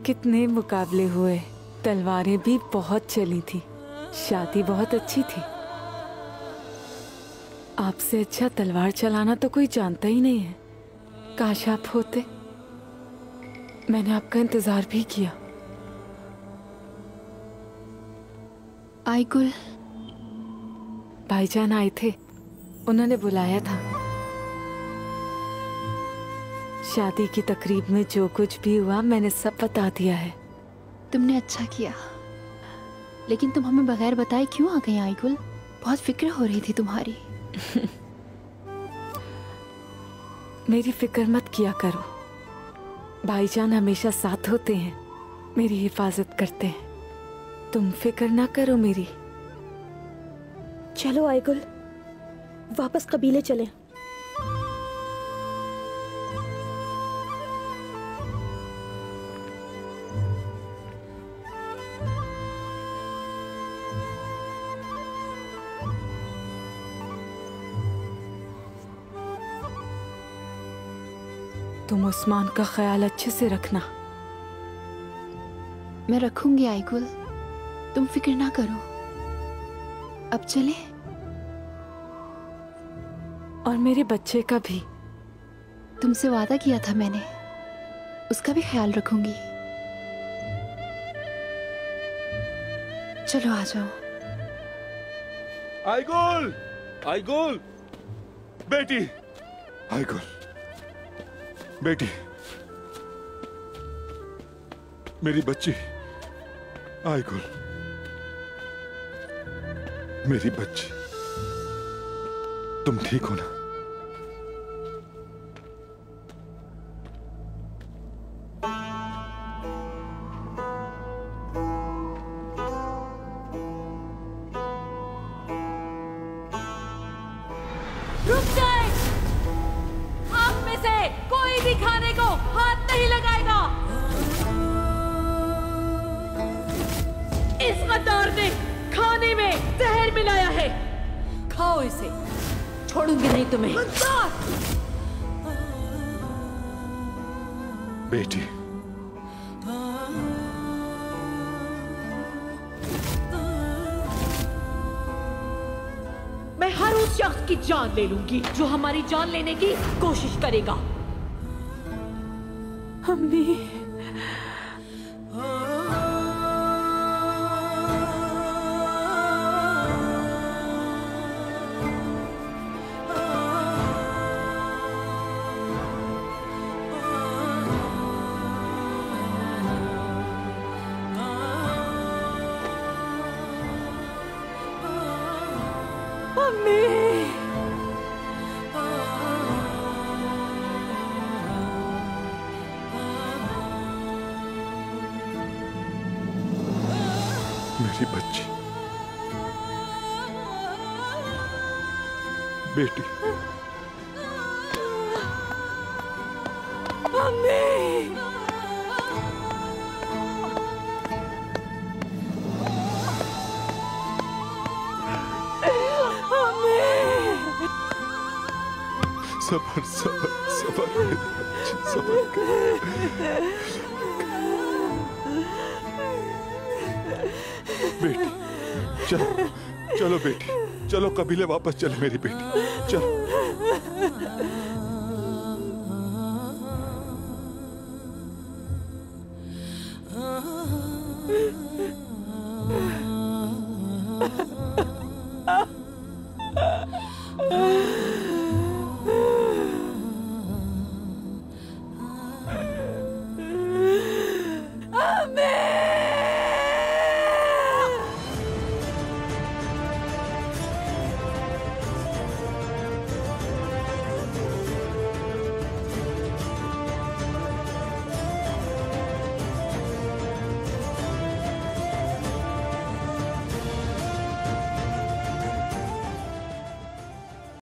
कितने मुकाबले हुए, तलवारें भी बहुत चली थी, शादी बहुत अच्छी थी। आपसे अच्छा तलवार चलाना तो कोई जानता ही नहीं है। काश आप होते। मैंने आपका इंतजार भी किया। आईगुल, भाईजान आए थे, उन्होंने बुलाया था। शादी की तकरीब में जो कुछ भी हुआ मैंने सब बता दिया है। तुमने अच्छा किया, लेकिन तुम हमें बगैर बताए क्यों आ गई आईगुल? बहुत फिक्र हो रही थी तुम्हारी। मेरी फिक्र मत किया करो, भाईजान हमेशा साथ होते हैं, मेरी हिफाजत करते हैं। तुम फिक्र ना करो मेरी। चलो आईगुल, वापस कबीले चलें। तुम उस्मान का ख्याल अच्छे से रखना। मैं रखूंगी आईगुल, तुम फिक्र ना करो। अब चले? और मेरे बच्चे का भी। तुमसे वादा किया था मैंने, उसका भी ख्याल रखूंगी। चलो आ जाओ। आईगुल, आईगुल, बेटी, आईगुल, बेटी, मेरी बच्ची, आईगुल, मेरी बच्ची, तुम ठीक हो ना? रुक जाए! आप में से कोई भी खाने को हाथ नहीं लगाएगा। इस गद्दार ने खाने में जहर मिलाया है। खाओ इसे, छोड़ूंगी नहीं तुम्हें। बेटी, मैं हर उस शख्स की जान ले लूंगी जो हमारी जान लेने की कोशिश करेगा। अम्मी, मेरी बच्ची, बेटी, सबर सबर सबर मेरी बच्ची, सबर कर। बेटी, चलो चलो बेटी, चलो कबीले वापस चले मेरी बेटी, चलो।